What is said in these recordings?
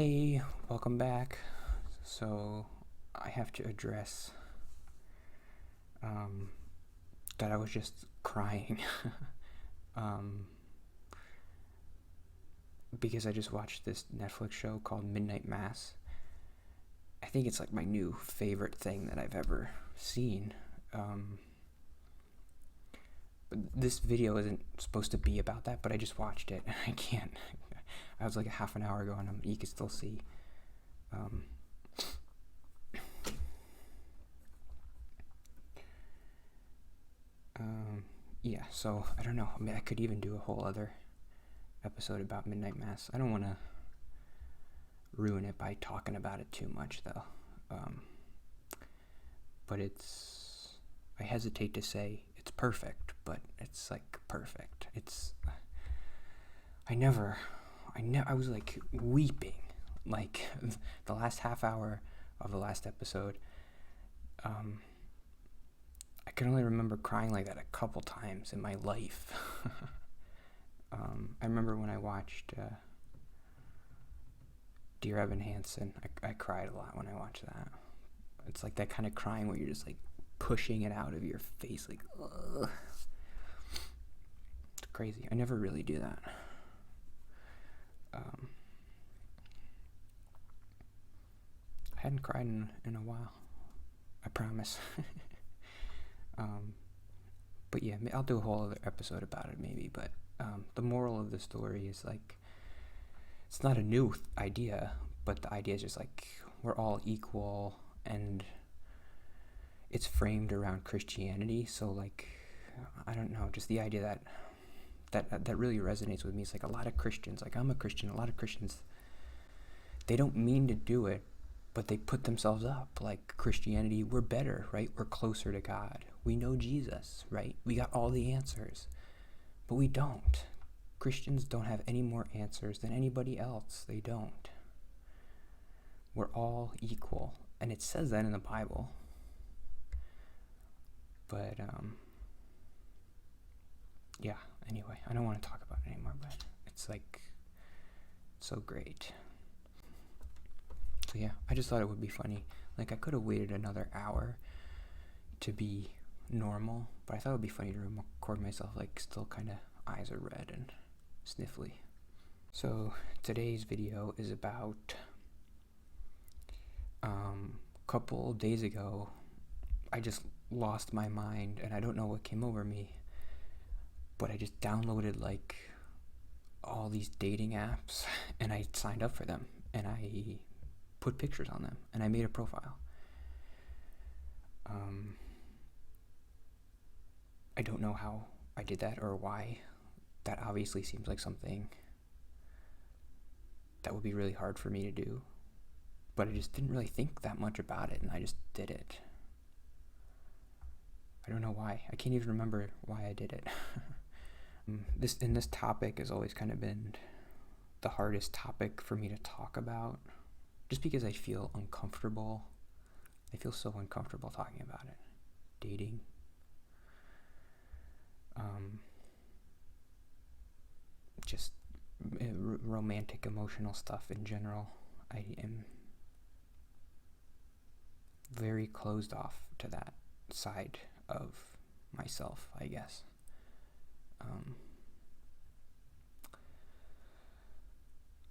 Hey, welcome back. So, I have to address that I was just crying because I just watched this Netflix show called Midnight Mass. I think it's like my new favorite thing that I've ever seen. But this video isn't supposed to be about that, but I just watched it and I can't. I was like a half an hour ago and you can still see. Yeah, so I don't know. I mean, I could even do a whole other episode about Midnight Mass. I don't want to ruin it by talking about it too much, though. But I hesitate to say it's perfect, but it's like perfect. I was like weeping, like the last half hour of the last episode. I can only remember crying like that a couple times in my life. I remember when I watched Dear Evan Hansen, I cried a lot when I watched that. It's like that kind of crying where you're just like pushing it out of your face, like, ugh. It's crazy. I never really do that. I hadn't cried in a while. I promise. But yeah, I'll do a whole other episode about it maybe, but the moral of the story is like, it's not a new idea, but the idea is just like, we're all equal, and it's framed around Christianity, so like, I don't know, just the idea that really resonates with me. It's like a lot of Christians, like I'm a Christian, a lot of Christians, they don't mean to do it, but they put themselves up. Like Christianity, we're better, right? We're closer to God. We know Jesus, right? We got all the answers, but we don't. Christians don't have any more answers than anybody else. They don't. We're all equal, and it says that in the Bible. But yeah, anyway, I don't want to talk about it anymore, but it's like so great. So yeah, I just thought it would be funny. Like I could have waited another hour to be normal, but I thought it would be funny to record myself like still kind of eyes are red and sniffly. So today's video is about a couple days ago I just lost my mind and I don't know what came over me, but I just downloaded like all these dating apps and I signed up for them and I put pictures on them and I made a profile. I don't know how I did that or why. That obviously seems like something that would be really hard for me to do, but I just didn't really think that much about it and I just did it. I don't know why. I can't even remember why I did it. This topic has always kind of been the hardest topic for me to talk about, just because I feel uncomfortable. I feel so uncomfortable talking about it. Dating. Just romantic, emotional stuff in general. I am very closed off to that side of myself, I guess.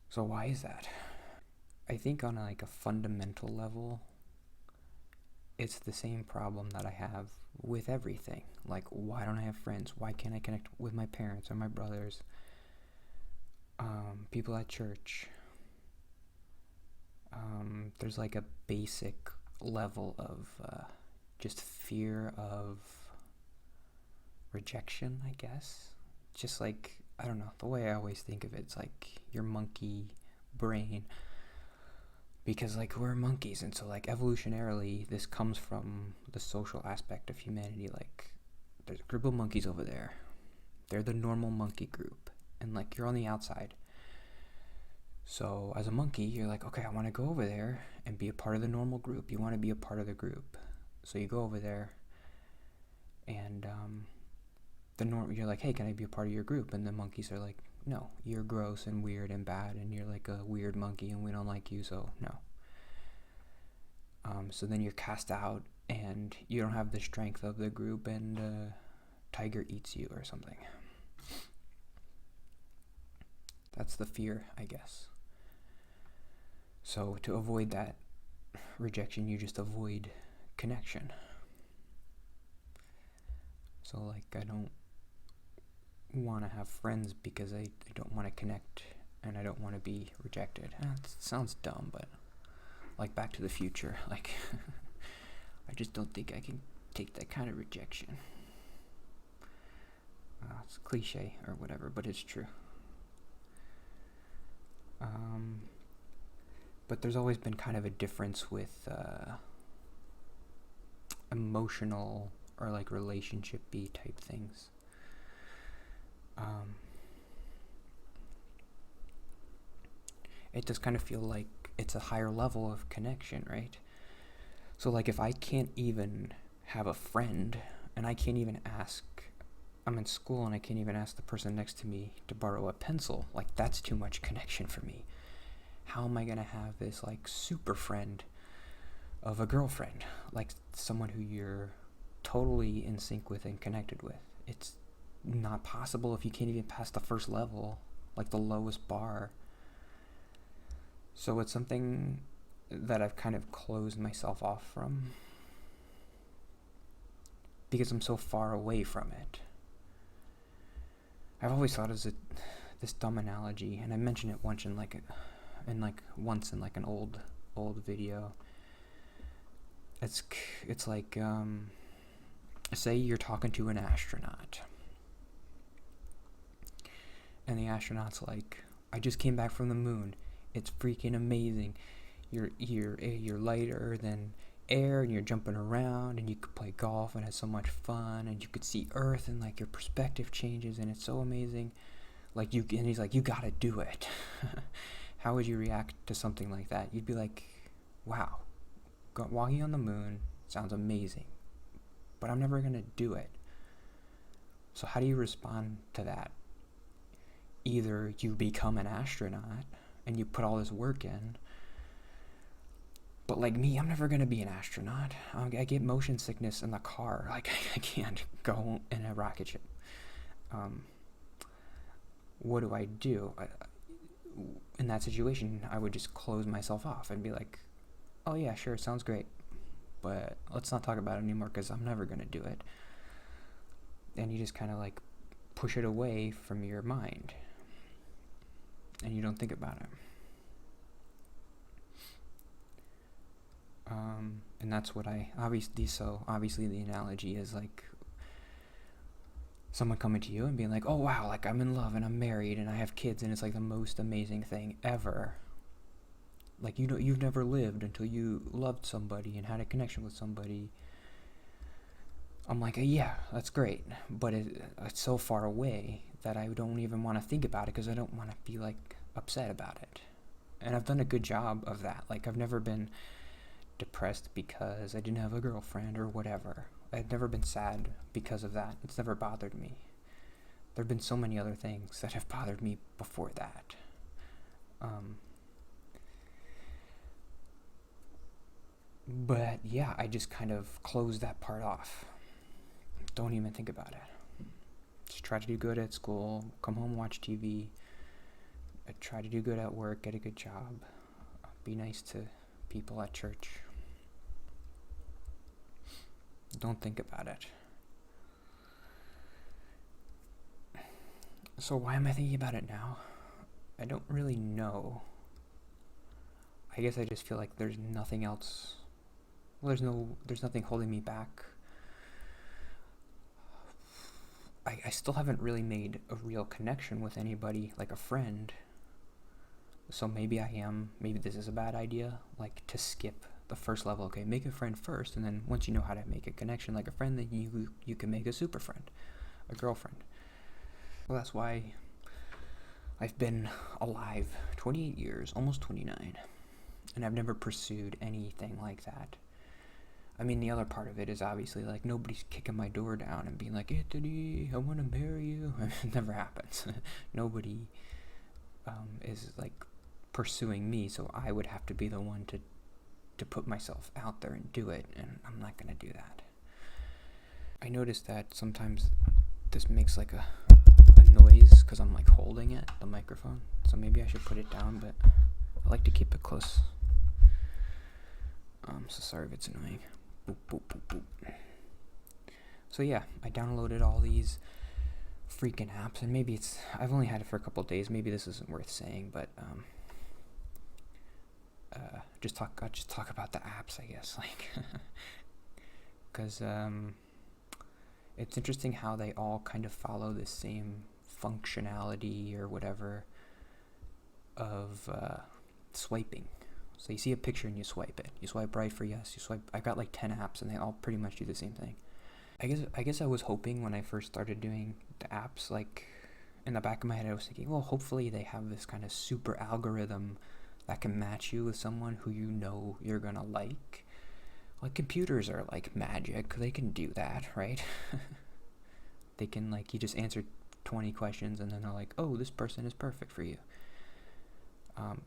So why is that? I think on like a fundamental level, it's the same problem that I have with everything. Like, why don't I have friends? Why can't I connect with my parents or my brothers? People at church. There's like a basic level of just fear of rejection, I guess. Just like, I don't know, the way I always think of it's like your monkey brain, because like we're monkeys, and so like evolutionarily this comes from the social aspect of humanity. Like there's a group of monkeys over there, they're the normal monkey group, and like you're on the outside. So as a monkey, you're like, okay, I want to go over there and be a part of the normal group. You want to be a part of the group, so you go over there and you're like, hey, can I be a part of your group? And the monkeys are like, no, you're gross and weird and bad, and you're like a weird monkey, and we don't like you, so no. So then you're cast out, and you don't have the strength of the group, and tiger eats you or something. That's the fear, I guess. So to avoid that rejection, you just avoid connection. So like, I don't want to have friends because I don't want to connect, and I don't want to be rejected. It sounds dumb, but like Back to the Future, like I just don't think I can take that kind of rejection. It's cliche or whatever, but it's true. But there's always been kind of a difference with emotional or like relationship-y type things. It does kind of feel like it's a higher level of connection, right? So like, if I can't even have a friend, and I can't even ask, I'm in school and I can't even ask the person next to me to borrow a pencil, like that's too much connection for me. How am I gonna have this like super friend of a girlfriend, like someone who you're totally in sync with and connected with? It's not possible if you can't even pass the first level, like the lowest bar. So it's something that I've kind of closed myself off from because I'm so far away from it. I've always thought of this dumb analogy, and I mentioned it once in an old video. It's like, say you're talking to an astronaut, and the astronaut's like, I just came back from the moon. It's freaking amazing. You're lighter than air, and you're jumping around, and you could play golf and have so much fun, and you could see Earth, and like your perspective changes, and it's so amazing. And he's like, you gotta do it. How would you react to something like that? You'd be like, wow, walking on the moon sounds amazing, but I'm never gonna do it. So how do you respond to that? Either you become an astronaut and you put all this work in, but like me, I'm never gonna be an astronaut. I get motion sickness in the car. Like, I can't go in a rocket ship. What do I do? In that situation, I would just close myself off and be like, oh yeah, sure, sounds great, but let's not talk about it anymore because I'm never gonna do it. And you just kind of like push it away from your mind, and you don't think about it. And that's what obviously the analogy is like someone coming to you and being like, oh wow, like I'm in love and I'm married and I have kids and it's like the most amazing thing ever. Like, you've never lived until you loved somebody and had a connection with somebody. I'm like, yeah, that's great, but it's so far away that I don't even want to think about it because I don't want to be like upset about it. And I've done a good job of that. Like, I've never been depressed because I didn't have a girlfriend or whatever. I've never been sad because of that. It's never bothered me. There have been so many other things that have bothered me before that. But yeah, I just kind of closed that part off. Don't even think about it. Just try to do good at school, come home, watch TV, try to do good at work, get a good job, be nice to people at church. Don't think about it. So why am I thinking about it now? I don't really know. I guess I just feel like there's nothing else. Well, there's nothing holding me back. I still haven't really made a real connection with anybody, like a friend. So maybe this is a bad idea, like to skip the first level. Okay, make a friend first, and then once you know how to make a connection like a friend, then you can make a super friend, a girlfriend. Well, that's why I've been alive 28 years, almost 29, and I've never pursued anything like that. I mean, the other part of it is obviously like nobody's kicking my door down and being like, Anthony, I want to marry you. It never happens. Nobody is like pursuing me, so I would have to be the one to put myself out there and do it, and I'm not going to do that. I noticed that sometimes this makes like a noise because I'm like holding it, the microphone, so maybe I should put it down, but I like to keep it close. So sorry if it's annoying. Boop, boop, boop, boop. So yeah, I downloaded all these freaking apps, and maybe I've only had it for a couple of days, maybe this isn't worth saying, but I'll just talk about the apps, I guess, like, because it's interesting how they all kind of follow the same functionality or whatever of swiping. So you see a picture and you swipe it. You swipe right for yes. You swipe. I've got like 10 apps and they all pretty much do the same thing. I guess I was hoping when I first started doing the apps, like in the back of my head I was thinking, well, hopefully they have this kind of super algorithm that can match you with someone who you know you're gonna like. Like computers are like magic. They can do that, right? They can, like, you just answer 20 questions and then they're like, oh, this person is perfect for you.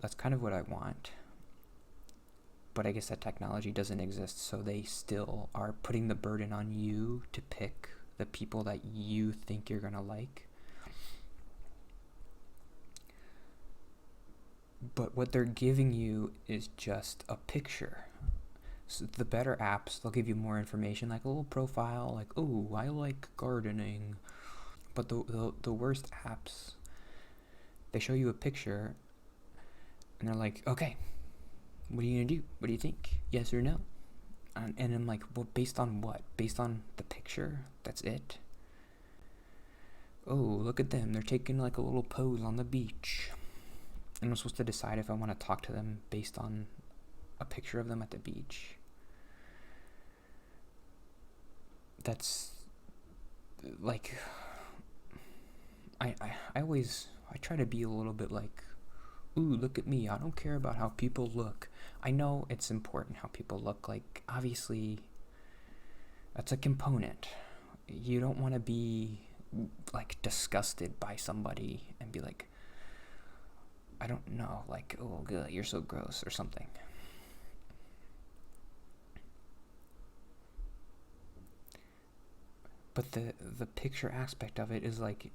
That's kind of what I want. But I guess that technology doesn't exist, so they still are putting the burden on you to pick the people that you think you're gonna like. But what they're giving you is just a picture. So the better apps, they'll give you more information, like a little profile, like, oh, I like gardening. But the worst apps, they show you a picture and they're like, okay, what are you gonna do? What do you think? Yes or no? And I'm like, well, based on what? Based on the picture? That's it? Oh, look at them. They're taking like a little pose on the beach. And I'm supposed to decide if I want to talk to them based on a picture of them at the beach. That's like, I try to be a little bit like, ooh, look at me. I don't care about how people look. I know it's important how people look. Like, obviously, that's a component. You don't want to be like disgusted by somebody and be like, I don't know, like, oh, good, you're so gross or something. But the picture aspect of it is like,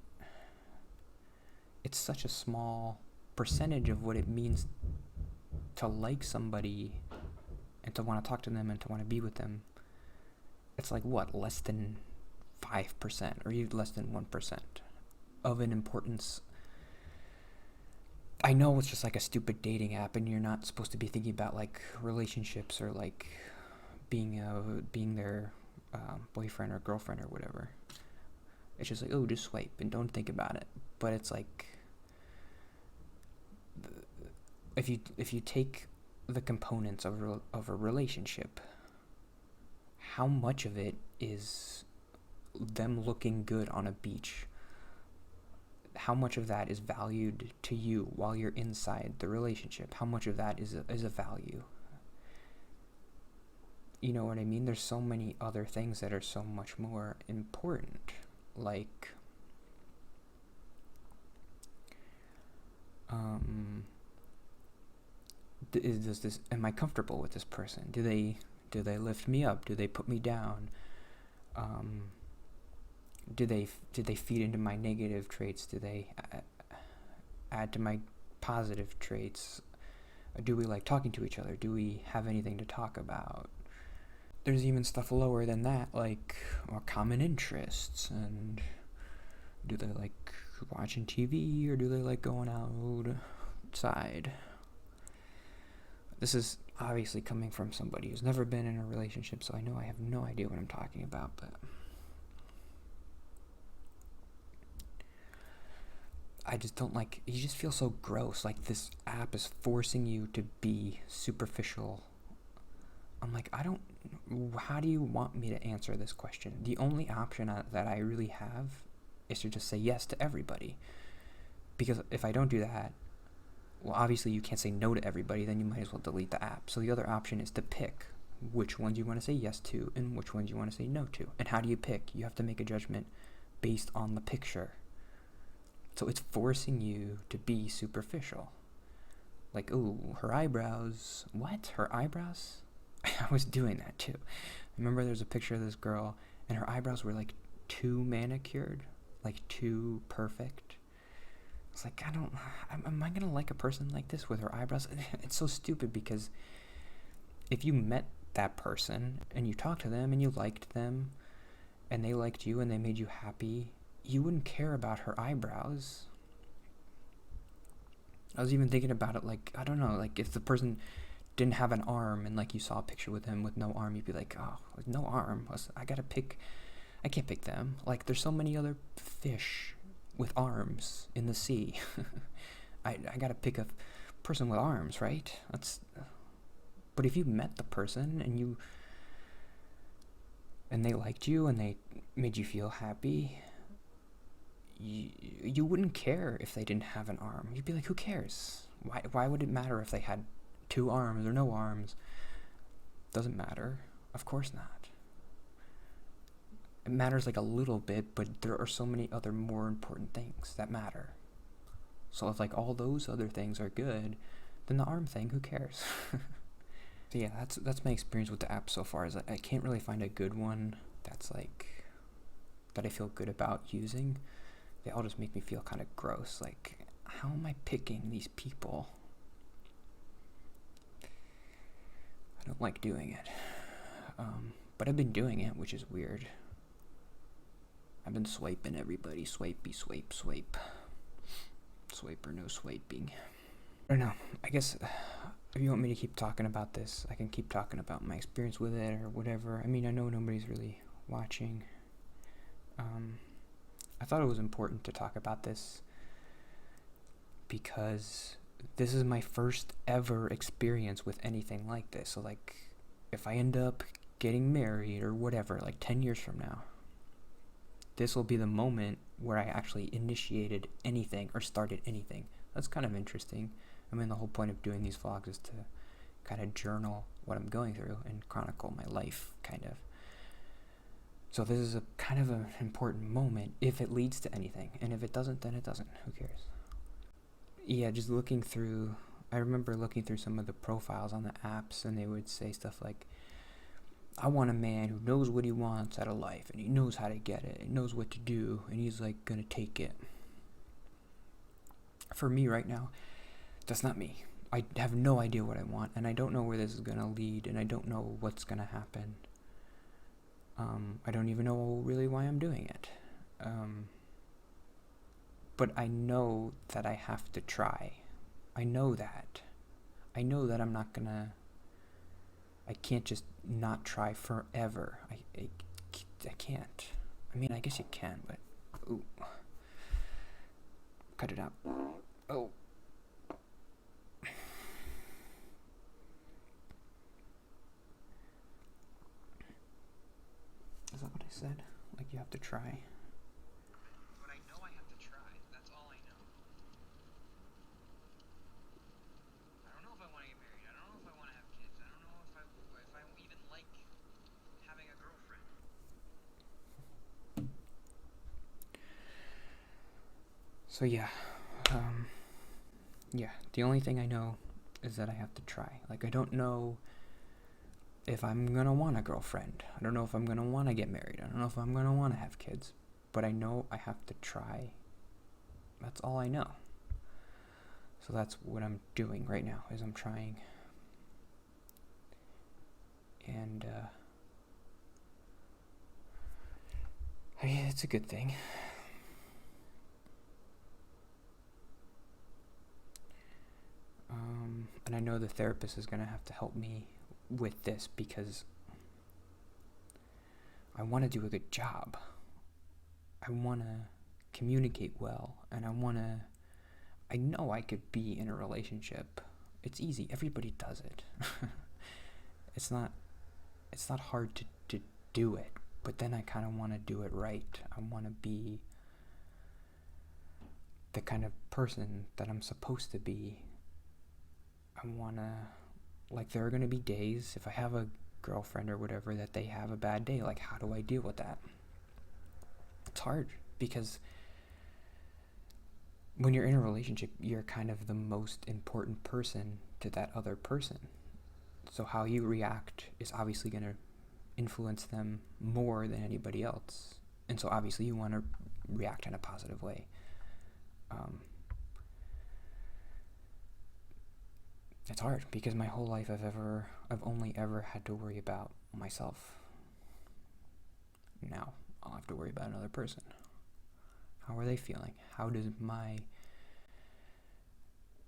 it's such a small percentage of what it means to like somebody and to want to talk to them and to want to be with them. It's like, what, less than 5% or even less than 1% of an importance. I know it's just like a stupid dating app and you're not supposed to be thinking about like relationships or like being their boyfriend or girlfriend or whatever. It's just like, oh, just swipe and don't think about it. But it's like, if you take the components of a relationship, how much of it is them looking good on a beach? How much of that is valued to you while you're inside the relationship? How much of that is a value? You know what I mean? There's so many other things that are so much more important. Like, am I comfortable with this person? Do they lift me up? Do they put me down? Do they feed into my negative traits? Do they add to my positive traits? Do we like talking to each other? Do we have anything to talk about? There's even stuff lower than that, like our common interests, and do they like watching TV or do they like going outside? This is obviously coming from somebody who's never been in a relationship, so I know I have no idea what I'm talking about, but I just don't like, you just feel so gross. Like, this app is forcing you to be superficial. I'm like, how do you want me to answer this question? The only option that I really have is to just say yes to everybody. Because if I don't do that, well, obviously you can't say no to everybody, then you might as well delete the app. So the other option is to pick which ones you want to say yes to and which ones you want to say no to. And how do you pick? You have to make a judgment based on the picture. So it's forcing you to be superficial. Like, ooh, her eyebrows. What? Her eyebrows? I was doing that too. Remember there's a picture of this girl and her eyebrows were like too manicured, like too perfect. It's like, am I gonna like a person like this with her eyebrows? It's so stupid, because if you met that person and you talked to them and you liked them and they liked you and they made you happy, you wouldn't care about her eyebrows. I was even thinking about it, like, I don't know, like if the person didn't have an arm and like you saw a picture with him with no arm, you'd be like, oh, with no arm, I can't pick them. Like, there's so many other fish with arms in the sea. I gotta pick a person with arms, right? But if you met the person and they liked you and they made you feel happy, you wouldn't care if they didn't have an arm. You'd be like, who cares? Why would it matter if they had 2 arms or no arms? Doesn't matter. Of course not. It matters like a little bit, but there are so many other more important things that matter. So if like all those other things are good, then the arm thing, who cares? So yeah, that's my experience with the app so far. Is I can't really find a good one that's like that I feel good about using. They all just make me feel kind of gross. Like, how am I picking these people? I don't like doing it. But I've been doing it, which is weird. I've been swiping everybody. Swipey, swipe, swipe. Swipe or no swiping. I don't know. I guess if you want me to keep talking about this, I can keep talking about my experience with it or whatever. I mean, I know nobody's really watching. I thought it was important to talk about this because this is my first ever experience with anything like this. So, like, if I end up getting married or whatever, like 10 years from now, this will be the moment where I actually initiated anything or started anything. That's kind of interesting. I mean, the whole point of doing these vlogs is to kind of journal what I'm going through and chronicle my life, kind of. So this is a kind of an important moment if it leads to anything. And if it doesn't, then it doesn't. Who cares? Yeah, just looking through, I remember looking through some of the profiles on the apps, and they would say stuff like, I want a man who knows what he wants out of life, and he knows how to get it, and knows what to do, and he's like gonna take it. For me right now, that's not me. I have no idea what I want, and I don't know where this is gonna lead, and I don't know what's gonna happen. I don't even know really why I'm doing it. But I know that I have to try. I know that. I know that I'm not gonna... I can't just not try forever. I can't. I mean, I guess you can, but... Ooh. Cut it out. Oh. Is that what I said? Like, you have to try? But I know I have to try. That's all I know. I don't know if I want to get married. I don't know if I want to have kids. I don't know if I even like having a girlfriend. So yeah. Yeah, the only thing I know is that I have to try. Like, I don't know if I'm gonna want a girlfriend. I don't know if I'm gonna want to get married. I don't know if I'm gonna want to have kids. But I know I have to try. That's all I know. So that's what I'm doing right now, is I'm trying. And it's a good thing. And I know the therapist is gonna have to help me with this, because I want to do a good job. I want to communicate well, and I know I could be in a relationship. It's easy. Everybody does it. It's not hard to do it, but then I kind of want to do it right. I want to be the kind of person that I'm supposed to be. I want to, like, there are going to be days, if I have a girlfriend or whatever that they have a bad day. Like, how do I deal with that? It's hard because when you're in a relationship, you're kind of the most important person to that other person. So how you react is obviously going to influence them more than anybody else. And so obviously you want to react in a positive way. It's hard because my whole life I've only ever had to worry about myself. Now I'll have to worry about another person. How are they feeling? How do my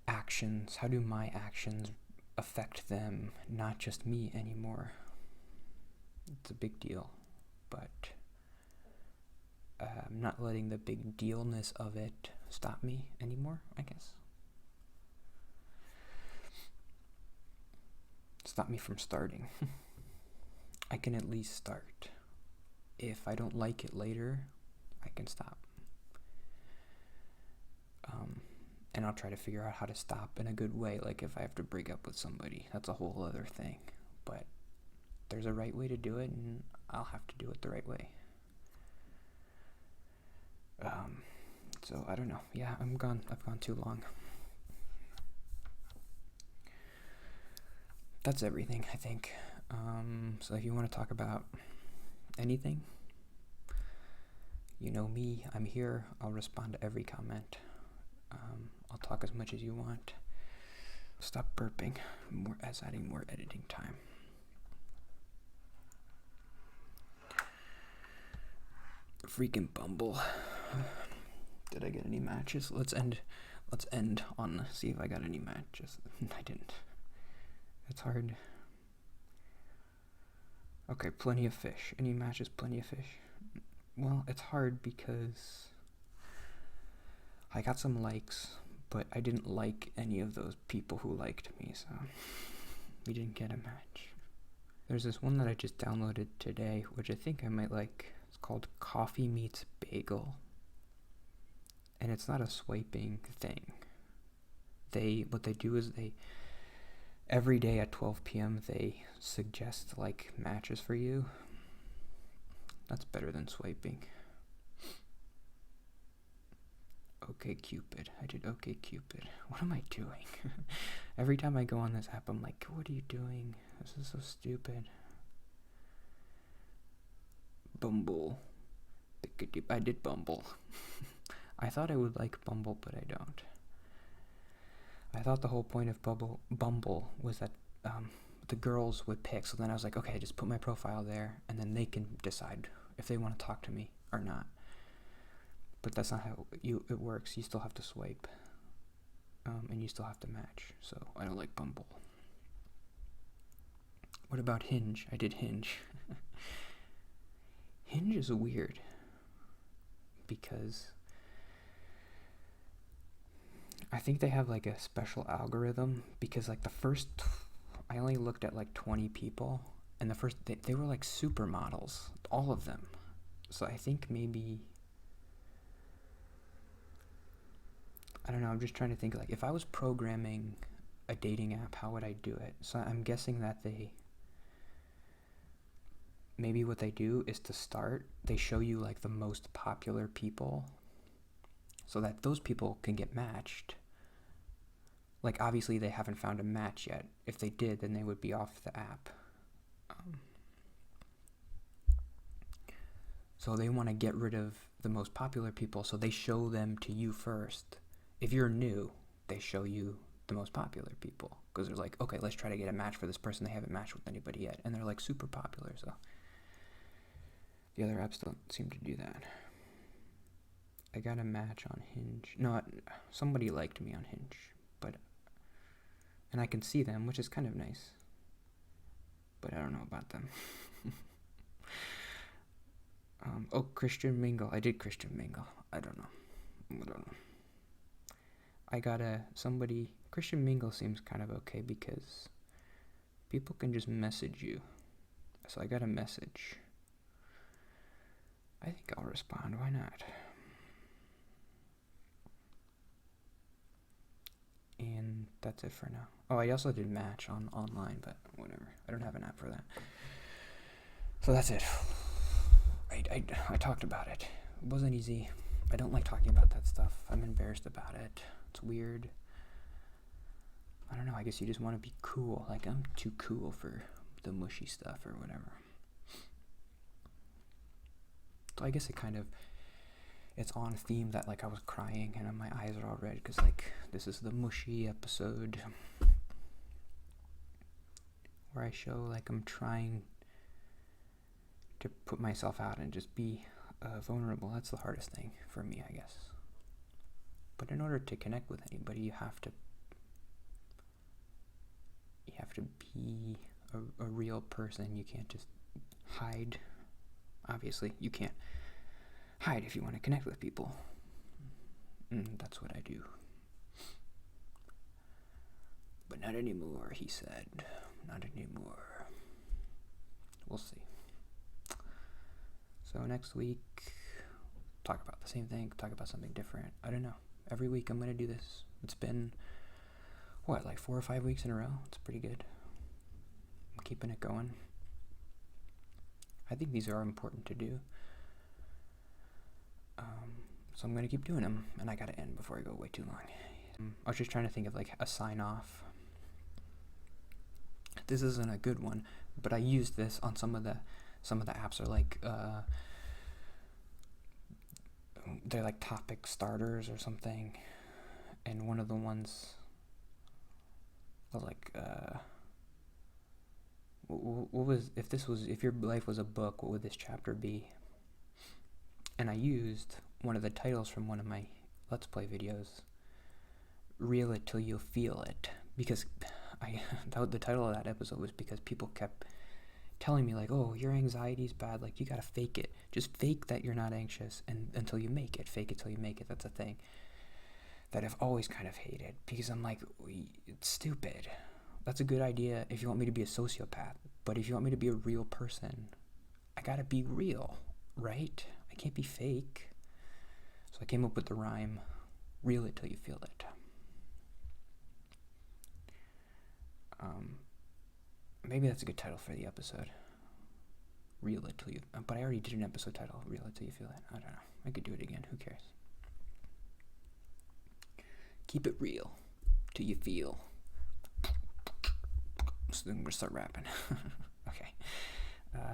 actions affect them, not just me anymore? It's a big deal, but I'm not letting the big dealness of it stop me anymore, I guess. Stop me from starting. I can at least start. If I don't like it later, I can stop. And I'll try to figure out how to stop in a good way. Like if I have to break up with somebody, that's a whole other thing. But there's a right way to do it, and I'll have to do it the right way. So I don't know. Yeah, I've gone too long. That's everything, I think. So if you want to talk about anything, you know me, I'm here. I'll respond to every comment. I'll talk as much as you want. Stop burping. As adding more editing time. Freaking Bumble. Did I get any matches? Let's end on see if I got any matches. I didn't. It's hard. Okay, plenty of fish. Any matches? Plenty of fish. Well, it's hard because I got some likes, but I didn't like any of those people who liked me, so we didn't get a match. There's this one that I just downloaded today, which I think I might like. It's called Coffee Meets Bagel. And it's not a swiping thing. What they do is every day at 12 p.m. they suggest like matches for you. That's better than swiping. Okay Cupid. I did Okay Cupid. What am I doing? Every time I go on this app, I'm like, what are you doing? This is so stupid. Bumble. I did Bumble. I thought I would like Bumble, but I don't. I thought the whole point of Bumble was that the girls would pick. So then I was like, okay, just put my profile there, and then they can decide if they want to talk to me or not. But that's not how it works. You still have to swipe, and you still have to match. So I don't like Bumble. What about Hinge? I did Hinge. Hinge is weird because I think they have like a special algorithm because like I only looked at like 20 people, and the first they were like supermodels, all of them. So I think maybe, I don't know, I'm just trying to think like if I was programming a dating app, how would I do it? So I'm guessing that maybe what they do is to start, they show you like the most popular people so that those people can get matched. Like obviously they haven't found a match yet. If they did, then they would be off the app. So they want to get rid of the most popular people, so they show them to you first. If you're new, they show you the most popular people because they're like, okay, let's try to get a match for this person. They haven't matched with anybody yet, and they're like super popular. So the other apps don't seem to do that. I got a match on Hinge. No, somebody liked me on Hinge, and I can see them, which is kind of nice. But I don't know about them. Christian Mingle. I did Christian Mingle. I don't know. I got Christian Mingle seems kind of okay because people can just message you. So I got a message. I think I'll respond. Why not? And that's it for now. Oh, I also did Match online, but whatever. I don't have an app for that. So that's it. I talked about it. It wasn't easy. I don't like talking about that stuff. I'm embarrassed about it. It's weird. I don't know. I guess you just want to be cool. Like, I'm too cool for the mushy stuff or whatever. So I guess it's on theme that, like, I was crying and my eyes are all red because, like, this is the mushy episode where I show, like, I'm trying to put myself out and just be vulnerable. That's the hardest thing for me, I guess. But in order to connect with anybody, you have to be a real person. You can't just hide. Obviously, you can't hide if you want to connect with people. That's what I do. But not anymore, he said. Not anymore. We'll see. So next week, talk about the same thing, talk about something different. I don't know. Every week I'm going to do this. It's been, like 4 or 5 weeks in a row? It's pretty good. I'm keeping it going. I think these are important to do. So I'm going to keep doing them, and I got to end before I go way too long. I was just trying to think of, like, a sign-off. This isn't a good one, but I used this on some of the apps are like, they're like topic starters or something, and one of the ones was like, what was, if your life was a book, what would this chapter be? And I used one of the titles from one of my Let's Play videos, Reel It Till You Feel It, because the title of that episode was because people kept telling me, like, oh, your anxiety's bad, like, you gotta fake it. Just fake that you're not anxious until you make it. Fake it till you make it. That's a thing that I've always kind of hated, because I'm like, it's stupid. That's a good idea if you want me to be a sociopath, but if you want me to be a real person, I gotta be real, right? I can't be fake. So I came up with the rhyme, reel it till you feel it. Maybe that's a good title for the episode. Reel it till you... But I already did an episode title, Reel It Till You Feel It. I don't know. I could do it again. Who cares? Keep it real till you feel. So then we'll start rapping. Okay.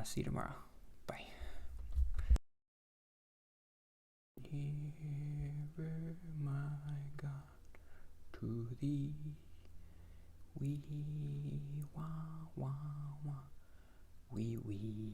See you tomorrow. Bye. Nearer, my God, to thee. Wee, wah, wah, wah. Wee, wee.